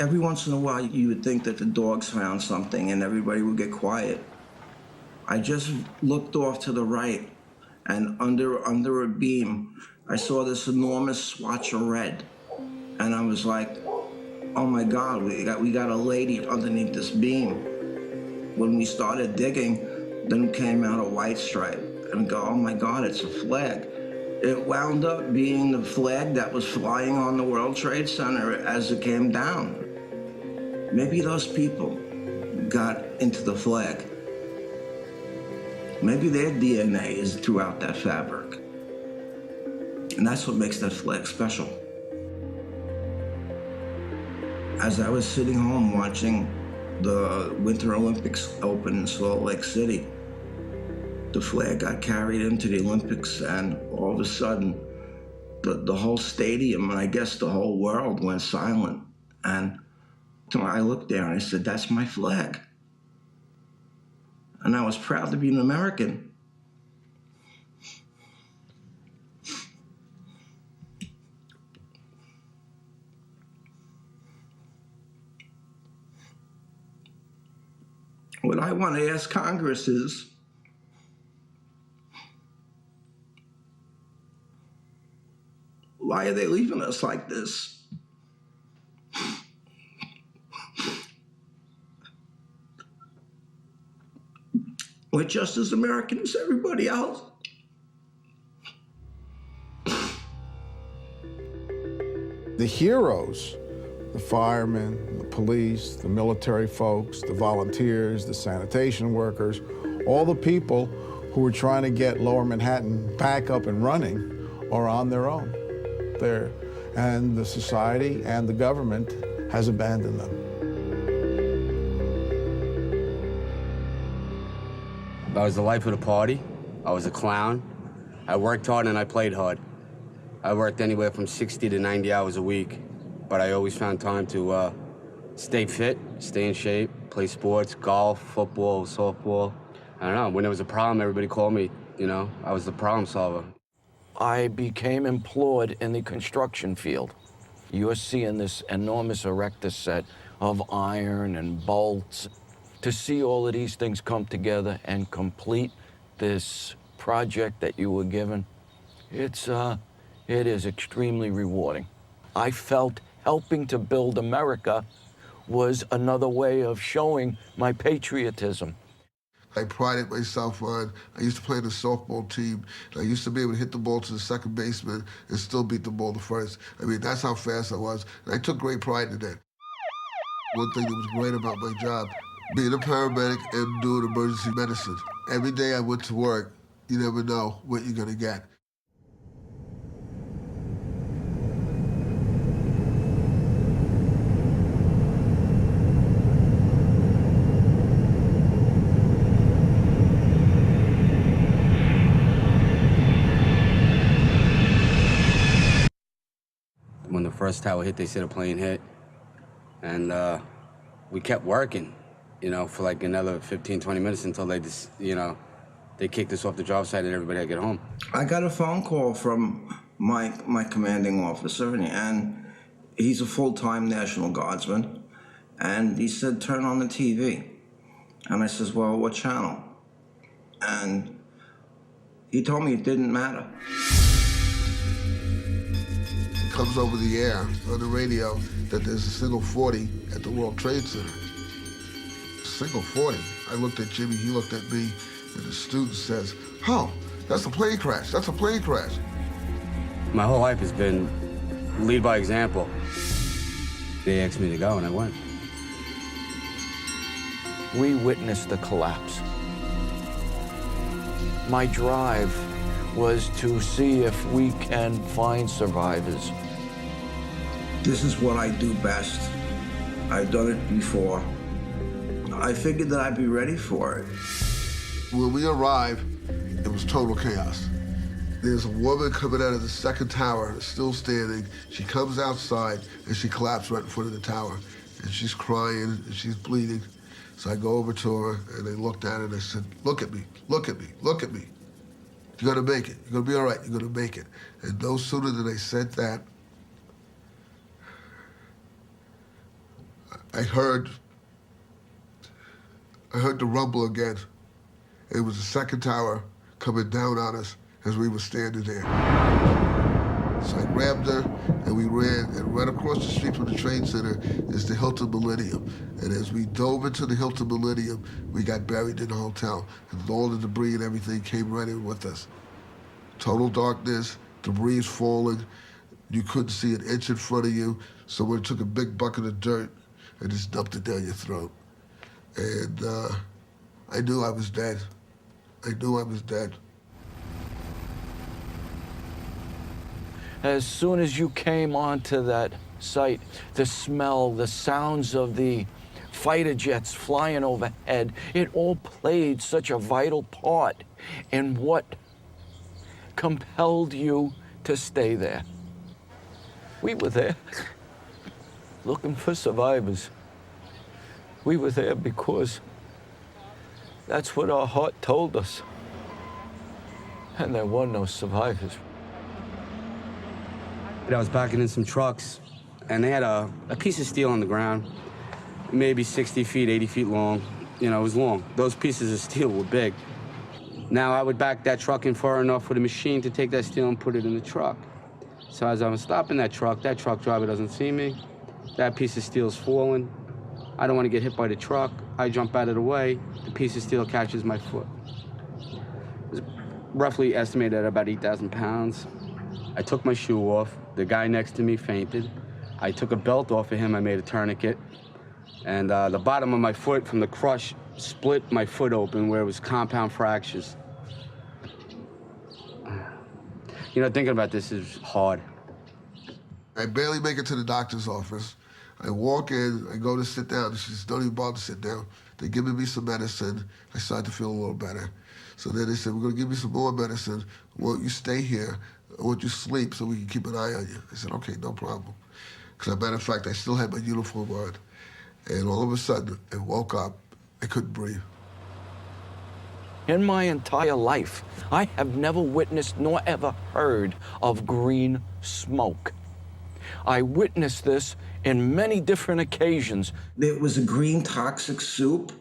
Every once in a while, you would think that the dogs found something and everybody would get quiet. I just looked off to the right, and under a beam, I saw this enormous swatch of red. And I was like, oh my God, we got a lady underneath this beam. When we started digging, then came out a white stripe. And go, oh my God, it's a flag. It wound up being the flag that was flying on the World Trade Center as it came down. Maybe those people got into the flag. Maybe their DNA is throughout that fabric. And that's what makes that flag special. As I was sitting home watching the Winter Olympics open in Salt Lake City, the flag got carried into the Olympics, and all of a sudden, the whole stadium, and I guess the whole world, went silent. And I looked there and I said, that's my flag. And I was proud to be an American. What I want to ask Congress is, why are they leaving us like this? We're just as American as everybody else. The heroes, the firemen, the police, the military folks, the volunteers, the sanitation workers, all the people who were trying to get Lower Manhattan back up and running are on their own there. And the society and the government has abandoned them. I was the life of the party. I was a clown. I worked hard and I played hard. I worked anywhere from 60 to 90 hours a week, but I always found time to stay fit, stay in shape, play sports, golf, football, softball. I don't know, when there was a problem, everybody called me, you know, I was the problem solver. I became employed in the construction field. You're seeing this enormous erector set of iron and bolts. To see all of these things come together and complete this project that you were given, it is extremely rewarding. I felt helping to build America was another way of showing my patriotism. I prided myself on, I used to play in the softball team, and I used to be able to hit the ball to the second baseman and still beat the ball to first. I mean, that's how fast I was, and I took great pride in that. One thing that was great about my job, being a paramedic and doing emergency medicine. Every day I went to work, you never know what you're gonna get. When the first tower hit, they said a plane hit. And we kept working, you know, for like another 15, 20 minutes until they just, you know, they kicked us off the job site and everybody had to get home. I got a phone call from my commanding officer, and he's a full-time National Guardsman. And he said, turn on the TV. And I says, well, what channel? And he told me it didn't matter. It comes over the air on the radio that there's a single 40 at the World Trade Center. Single 40. I looked at Jimmy, he looked at me, and the student says, oh, that's a plane crash, that's a plane crash. My whole life has been lead by example. They asked me to go and I went. We witnessed the collapse. My drive was to see if we can find survivors. This is what I do best. I've done it before. I figured that I'd be ready for it. When we arrived, it was total chaos. There's a woman coming out of the second tower, still standing. She comes outside and she collapsed right in front of the tower. And she's crying and she's bleeding. So I go over to her and I looked at her and I said, look at me, look at me, look at me. You're gonna make it, you're gonna be all right, you're gonna make it. And no sooner than I said that, I heard the rumble again. It was the second tower coming down on us as we were standing there. So I grabbed her and we ran, and right across the street from the train center is the Hilton Millennium. And as we dove into the Hilton Millennium, we got buried in the hotel. And all the debris and everything came right in with us. Total darkness, debris falling. You couldn't see an inch in front of you. Someone took a big bucket of dirt and just dumped it down your throat. And I knew I was dead. I knew I was dead. As soon as you came onto that site, the smell, the sounds of the fighter jets flying overhead, it all played such a vital part in what compelled you to stay there. We were there looking for survivors. We were there because that's what our heart told us. And there were no survivors. I was backing in some trucks, and they had a piece of steel on the ground, maybe 60 feet, 80 feet long. You know, it was long. Those pieces of steel were big. Now, I would back that truck in far enough with a machine to take that steel and put it in the truck. So as I'm stopping that truck driver doesn't see me. That piece of steel's falling. I don't want to get hit by the truck. I jump out of the way. The piece of steel catches my foot. It was roughly estimated at about 8,000 pounds. I took my shoe off. The guy next to me fainted. I took a belt off of him. I made a tourniquet. And the bottom of my foot from the crush split my foot open where it was compound fractures. You know, thinking about this is hard. I barely make it to the doctor's office. I walk in, I go to sit down. She says, don't even bother to sit down. They're giving me some medicine. I start to feel a little better. So then they said, we're going to give you some more medicine. Won't you stay here? I want you to sleep so we can keep an eye on you. I said, okay, no problem. Because as a matter of fact, I still had my uniform on. And all of a sudden, I woke up. I couldn't breathe. In my entire life, I have never witnessed nor ever heard of green smoke. I witnessed this in many different occasions. It was a green toxic soup.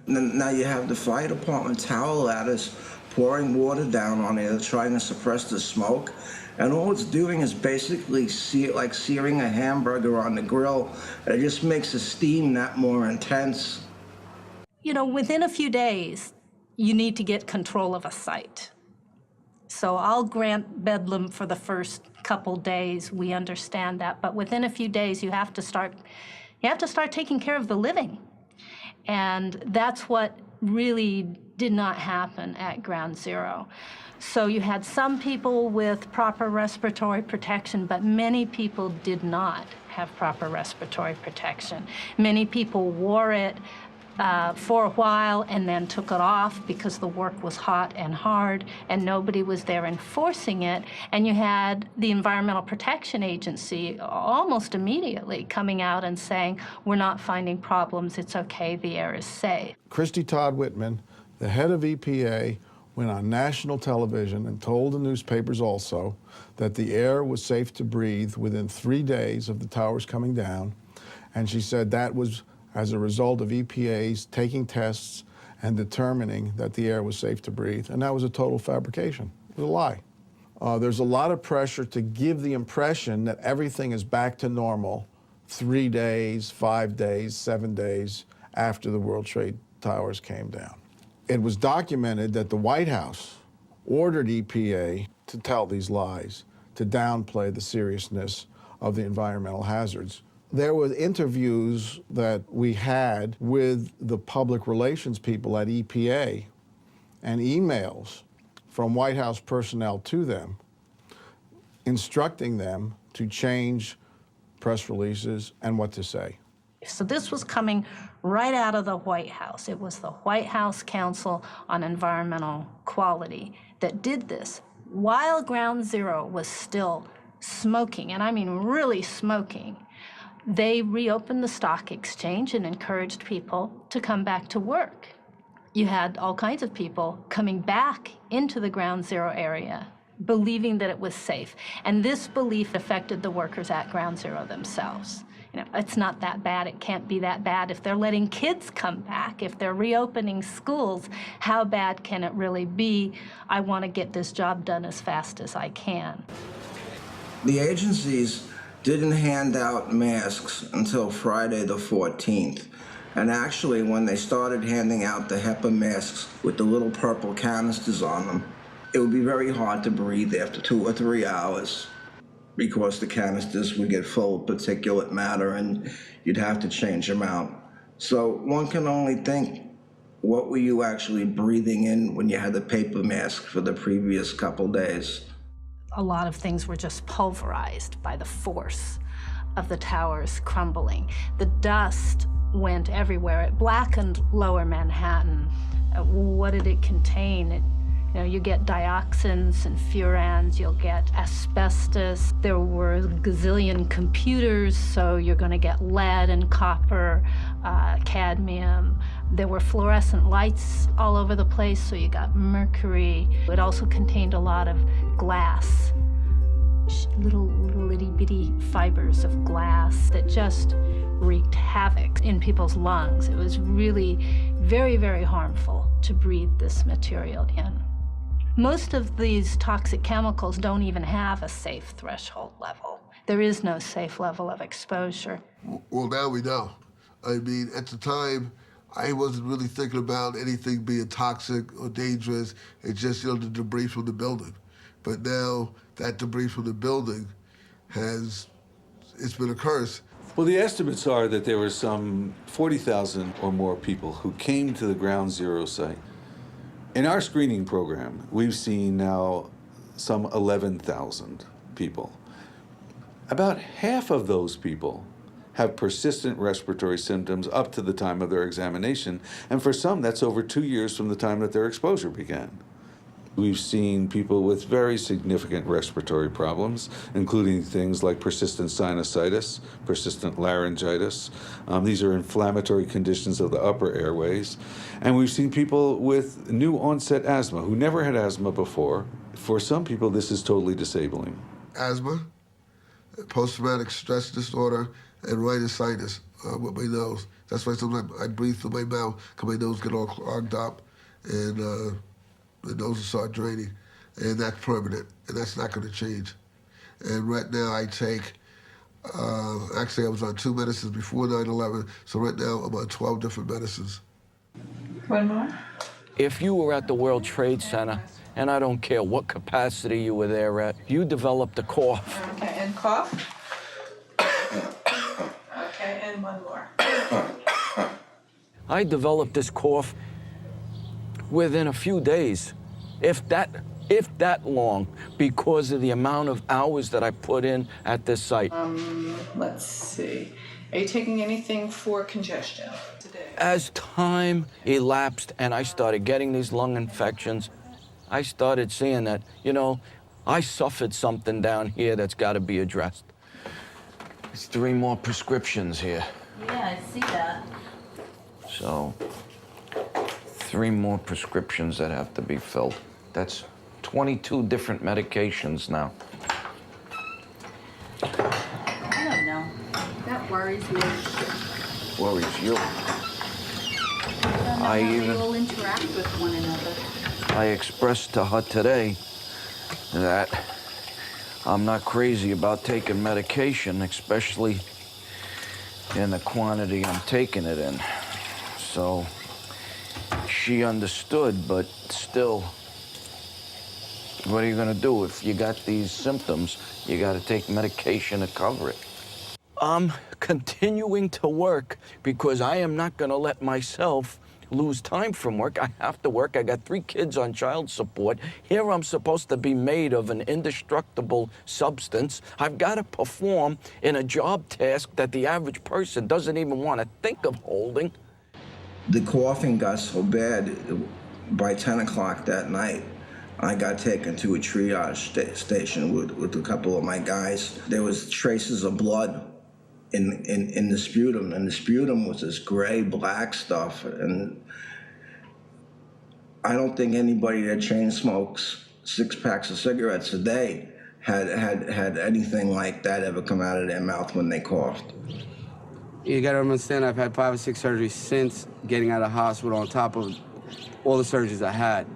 And now you have the fire department towel ladders pouring water down on it, trying to suppress the smoke. And all it's doing is basically like searing a hamburger on the grill. It just makes the steam that more intense. You know, within a few days, you need to get control of a site. So I'll grant Bedlam for the first couple days. We understand that, but within a few days, you have to start taking care of the living. And that's what really did not happen at Ground Zero. So you had some people with proper respiratory protection, but many people did not have proper respiratory protection. Many people wore it for a while and then took it off because the work was hot and hard and nobody was there enforcing it. And you had the Environmental Protection Agency almost immediately coming out and saying, we're not finding problems, it's okay, the air is safe. Christy Todd Whitman, the head of EPA, went on national television and told the newspapers also that the air was safe to breathe within 3 days of the towers coming down. And she said that was as a result of EPA's taking tests and determining that the air was safe to breathe. And that was a total fabrication. It was a lie. There's a lot of pressure to give the impression that everything is back to normal 3 days, 5 days, 7 days after the World Trade Towers came down. It was documented that the White House ordered EPA to tell these lies, to downplay the seriousness of the environmental hazards. There were interviews that we had with the public relations people at EPA and emails from White House personnel to them, instructing them to change press releases and what to say. So this was coming right out of the White House. It was the White House Council on Environmental Quality that did this while Ground Zero was still smoking, and I mean really smoking. They reopened the stock exchange and encouraged people to come back to work. You had all kinds of people coming back into the Ground Zero area, believing that it was safe. And this belief affected the workers at Ground Zero themselves. It's not that bad. It can't be that bad. If they're letting kids come back, if they're reopening schools, how bad can it really be? I want to get this job done as fast as I can. The agencies didn't hand out masks until Friday the 14th. And actually, when they started handing out the HEPA masks with the little purple canisters on them, it would be very hard to breathe after 2 or 3 hours because the canisters would get full of particulate matter and you'd have to change them out. So one can only think, what were you actually breathing in when you had the paper mask for the previous couple days? A lot of things were just pulverized by the force of the towers crumbling. The dust went everywhere. It blackened Lower Manhattan. What did it contain? You get dioxins and furans, you'll get asbestos. There were a gazillion computers, so you're going to get lead and copper, cadmium. There were fluorescent lights all over the place, so you got mercury. It also contained a lot of glass, little itty-bitty fibers of glass that just wreaked havoc in people's lungs. It was really very, very harmful to breathe this material in. Most of these toxic chemicals don't even have a safe threshold level. There is no safe level of exposure. Well, now we know. I mean, at the time, I wasn't really thinking about anything being toxic or dangerous. It's just, the debris from the building. But now that debris from the building it's been a curse. Well, the estimates are that there were some 40,000 or more people who came to the Ground Zero site. In our screening program, we've seen now some 11,000 people. About half of those people have persistent respiratory symptoms up to the time of their examination, and for some, that's over 2 years from the time that their exposure began. We've seen people with very significant respiratory problems, including things like persistent sinusitis, persistent laryngitis. These are inflammatory conditions of the upper airways. And we've seen people with new onset asthma who never had asthma before. For some people, this is totally disabling. Asthma, post-traumatic stress disorder, and rhinitis with my nose. That's why sometimes I breathe through my mouth because my nose get all clogged up and the nose will start draining. And that's permanent, and that's not going to change. And right now I take, actually I was on 2 medicines before 9/11, so right now I'm on 12 different medicines. One more? If you were at the World Trade Center, and I don't care what capacity you were there at, you developed a cough. Okay, and cough? Okay, and one more. I developed this cough within a few days, if that long, because of the amount of hours that I put in at this site. Let's see. Are you taking anything for congestion today? As time elapsed and I started getting these lung infections, I started seeing that, I suffered something down here that's got to be addressed. There's 3 more prescriptions here. Yeah, I see that. So, 3 more prescriptions that have to be filled. That's 22 different medications now. I don't know. That worries me. Worries you. I don't know how they all interact with one another. I expressed to her today that I'm not crazy about taking medication, especially in the quantity I'm taking it in. So she understood, but still, what are you gonna do? If you got these symptoms, you gotta take medication to cover it. I'm continuing to work because I am not gonna let myself lose time from work. I have to work. I got 3 kids on child support. Here I'm supposed to be made of an indestructible substance. I've got to perform in a job task that the average person doesn't even want to think of holding. The coughing got so bad, by 10 o'clock that night, I got taken to a triage station with a couple of my guys. There was traces of blood in the sputum, and the sputum was this gray-black stuff, and I don't think anybody that chain smokes 6 packs of cigarettes a day had anything like that ever come out of their mouth when they coughed. You gotta understand, I've had 5 or 6 surgeries since getting out of the hospital on top of all the surgeries I had.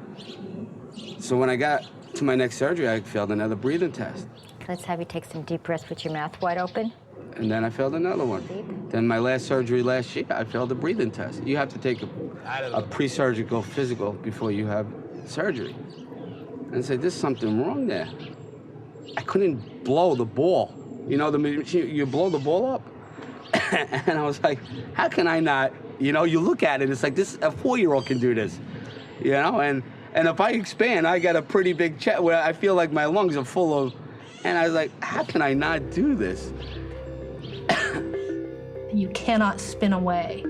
So when I got to my next surgery, I failed another breathing test. Let's have you take some deep breaths with your mouth wide open. And then I failed another one. Then my last surgery last year, I failed a breathing test. You have to take a pre-surgical physical before you have surgery. And I said, there's something wrong there. I couldn't blow the ball. You know, the machine, you blow the ball up. And I was like, how can I not? You know, you look at it, it's like this, a 4-year-old can do this. You know, and if I expand, I got a pretty big chest where I feel like my lungs are full of, and I was like, how can I not do this? You cannot spin away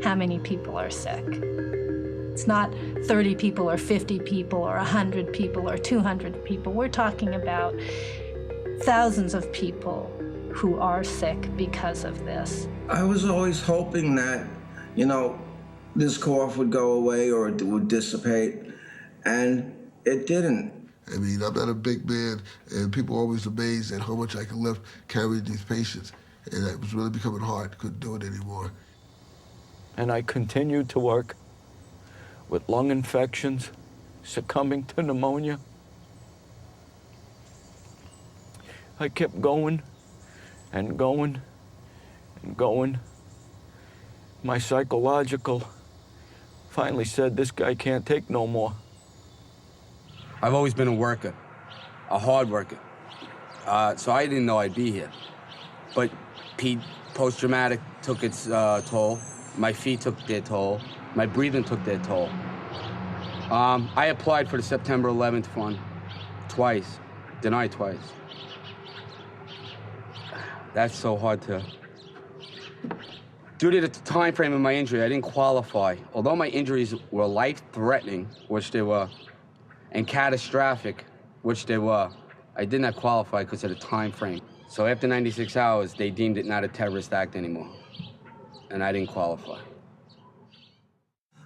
how many people are sick. It's not 30 people or 50 people or 100 people or 200 people. We're talking about thousands of people who are sick because of this. I was always hoping that, you know, this cough would go away or it would dissipate, and it didn't. I mean, I'm not a big man, and people are always amazed at how much I can lift carrying these patients. And it was really becoming hard. Couldn't do it anymore. And I continued to work with lung infections, succumbing to pneumonia. I kept going and going and going. My psychological finally said, this guy can't take no more. I've always been a worker, a hard worker. So I didn't know I'd be here. But post-traumatic took its toll. My feet took their toll. My breathing took their toll. I applied for the September 11th fund twice, denied twice. That's so hard to... Due to the time frame of my injury, I didn't qualify. Although my injuries were life-threatening, which they were, and catastrophic, which they were, I did not qualify because of the time frame. So after 96 hours, they deemed it not a terrorist act anymore, and I didn't qualify.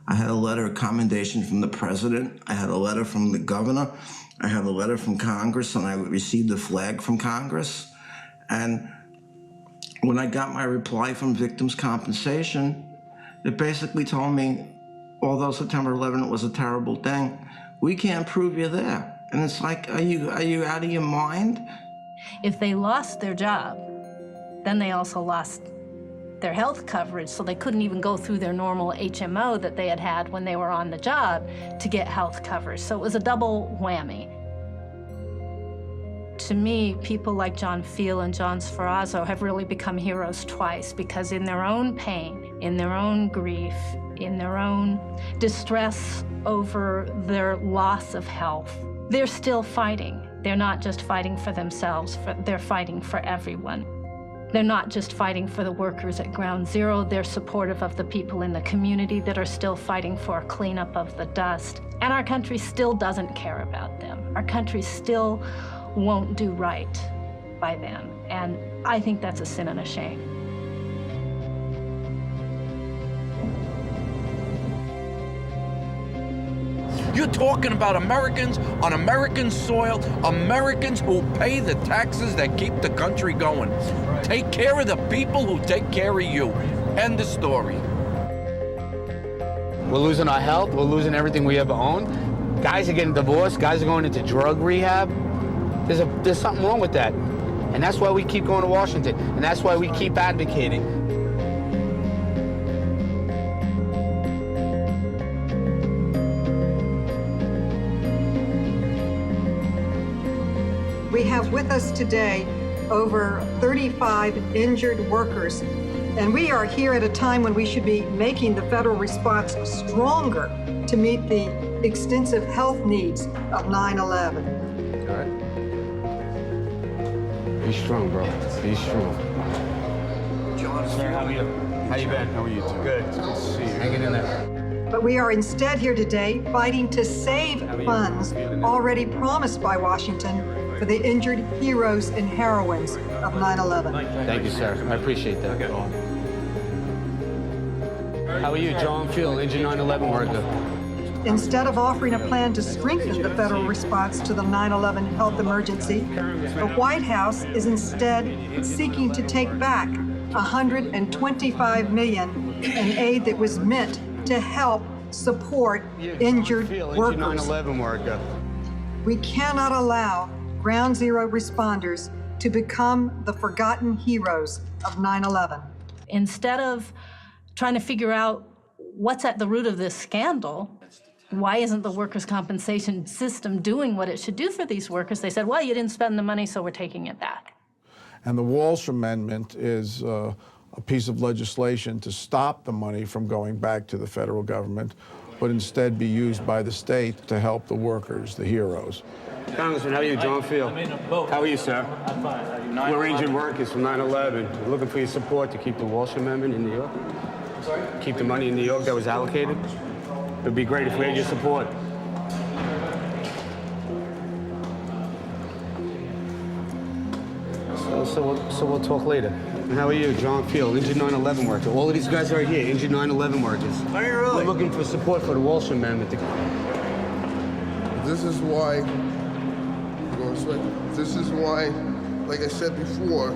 I had a letter of commendation from the president. I had a letter from the governor. I had a letter from Congress, and I received a flag from Congress. And when I got my reply from Victims' Compensation, it basically told me, although September 11th was a terrible thing, we can't prove you're there. And it's like, are you out of your mind? If they lost their job, then they also lost their health coverage, so they couldn't even go through their normal HMO that they had had when they were on the job to get health coverage. So it was a double whammy. To me, people like John Field and John Sforazo have really become heroes twice, because in their own pain, in their own grief, in their own distress over their loss of health, they're still fighting. They're not just fighting for themselves, they're fighting for everyone. They're not just fighting for the workers at Ground Zero, they're supportive of the people in the community that are still fighting for a cleanup of the dust. And our country still doesn't care about them. Our country still won't do right by them. And I think that's a sin and a shame. You're talking about Americans on American soil, Americans who pay the taxes that keep the country going. Take care of the people who take care of you. End the story. We're losing our health. We're losing everything we ever owned. Guys are getting divorced. Guys are going into drug rehab. There's something wrong with that. And that's why we keep going to Washington. And that's why we keep advocating. We have with us today over 35 injured workers, and we are here at a time when we should be making the federal response stronger to meet the extensive health needs of 9/11. All right. Be strong, bro. Be strong. John, Sir, how are you? How you been? How are you? Good. Good to see you. Hanging in there. But we are instead here today fighting to save funds already promised by Washington for the injured heroes and heroines of 9/11. Thank you, sir. I appreciate that. How are you, John Field, injured 9/11 worker? Instead of offering a plan to strengthen the federal response to the 9/11 health emergency, the White House is instead seeking to take back $125 million in aid that was meant to help support injured workers. 9/11 worker. We cannot allow Ground Zero responders to become the forgotten heroes of 9/11. Instead of trying to figure out what's at the root of this scandal, why isn't the workers' compensation system doing what it should do for these workers? They said, well, you didn't spend the money, so we're taking it back. And the Walsh Amendment is a piece of legislation to stop the money from going back to the federal government, but instead be used by the state to help the workers, the heroes. Congressman, how are you? John Field. How are you, sir? I'm fine. We're injured workers from 9/11. We're looking for your support to keep the Walsh Amendment in New York. I'm sorry? Keep the money in New York that was allocated. It'd be great if we had your support. So we'll talk later. And how are you, John Field, injured 9/11 worker? All of these guys are here, injured 9/11 workers. Are you really? We're looking for support for the Walsh Amendment. This is why, like I said before,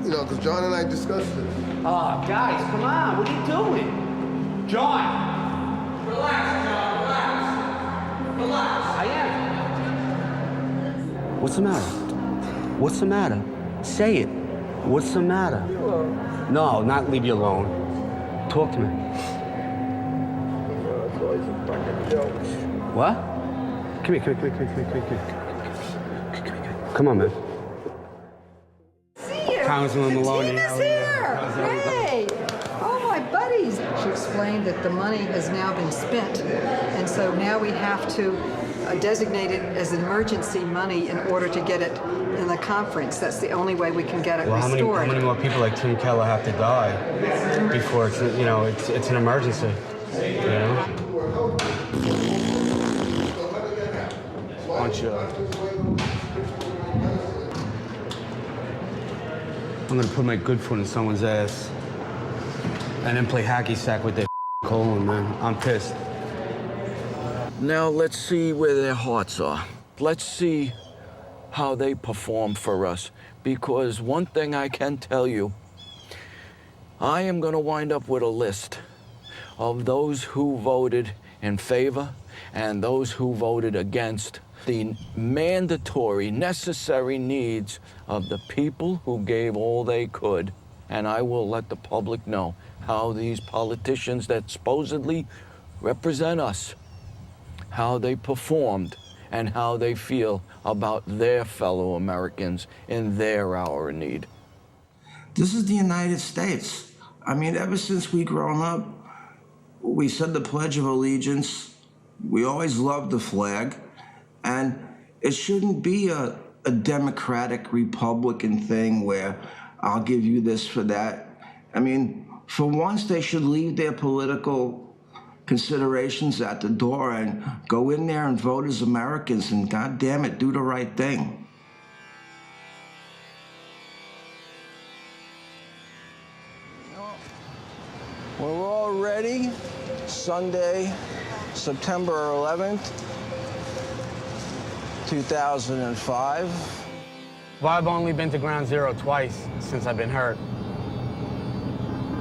you know, because John and I discussed it. Oh, guys, come on, what are you doing? John! Relax, John, relax. I am. What's the matter? What's the matter? Say it. What's the matter? No, not leave you alone. Talk to me. What? Come here. Come on, man. See you. Congressman Maloney. Tina's here. Great. Oh, my buddies. She explained that the money has now been spent, and so now we have to designate it as emergency money in order to get it in the conference. That's the only way we can get it restored. How many more people like Tim Keller have to die before it's, you know, it's an emergency, you know? Bunch of... I'm gonna put my good foot in someone's ass and then play hacky sack with their colon, man. I'm pissed. Now let's see where their hearts are. Let's see how they perform for us. Because one thing I can tell you, I am going to wind up with a list of those who voted in favor and those who voted against the mandatory, necessary needs of the people who gave all they could. And I will let the public know how these politicians that supposedly represent us, how they performed and how they feel about their fellow Americans in their hour of need. This is the United States. I mean, ever since we grown up, we said the Pledge of Allegiance. We always loved the flag. And it shouldn't be a Democratic Republican thing where I'll give you this for that. I mean, for once they should leave their political considerations at the door and go in there and vote as Americans and, God damn it, do the right thing. We're all ready. Sunday, September 11th, 2005. Well, I've only been to Ground Zero twice since I've been hurt.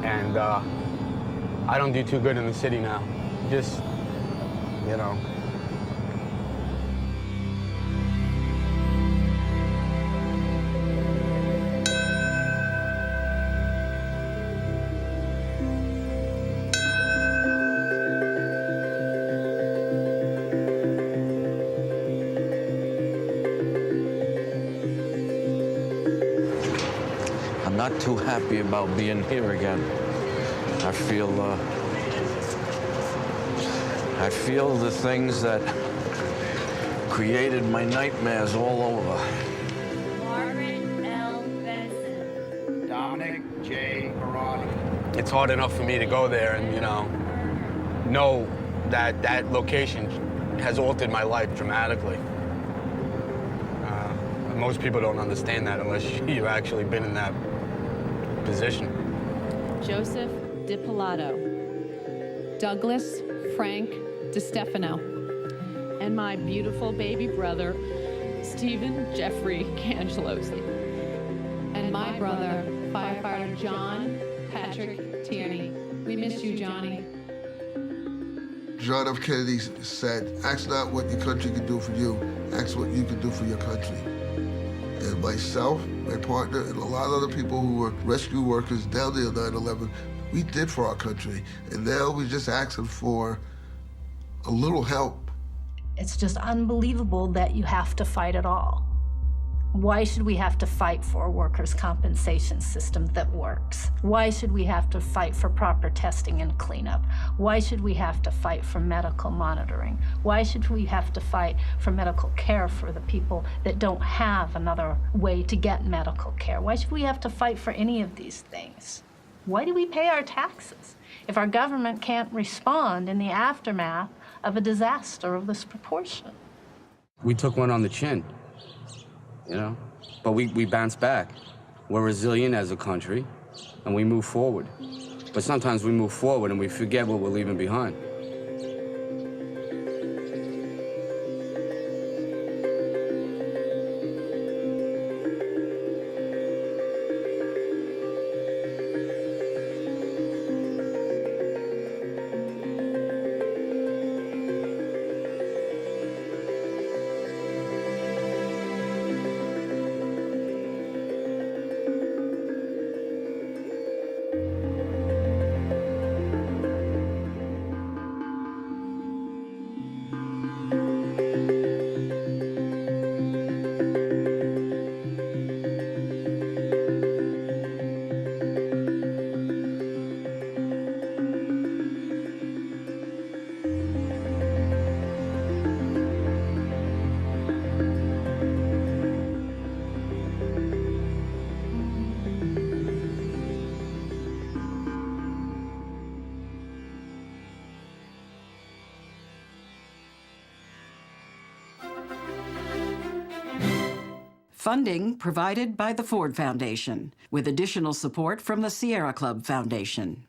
And I don't do too good in the city now. Just, you know. I'm not too happy about being here again. I feel the things that created my nightmares all over. Margaret L. Benson. Dominic J. Arati. It's hard enough for me to go there and, you know that that location has altered my life dramatically. Most people don't understand that unless you've actually been in that position. Joseph DiPilato, Douglas Frank DiStefano, and my beautiful baby brother, Stephen Jeffrey Cangelosi, and my brother, firefighter John Patrick Tierney. We miss you, Johnny. John F. Kennedy said, ask not what your country can do for you, ask what you can do for your country. And myself, my partner, and a lot of other people who were rescue workers down there on 9/11, we did for our country. And now we're just asking for a little help. It's just unbelievable that you have to fight at all. Why should we have to fight for a workers' compensation system that works? Why should we have to fight for proper testing and cleanup? Why should we have to fight for medical monitoring? Why should we have to fight for medical care for the people that don't have another way to get medical care? Why should we have to fight for any of these things? Why do we pay our taxes if our government can't respond in the aftermath of a disaster of this proportion? We took one on the chin, you know, but we bounced back. We're resilient as a country, and we move forward. But sometimes we move forward and we forget what we're leaving behind. Funding provided by the Ford Foundation, with additional support from the Sierra Club Foundation.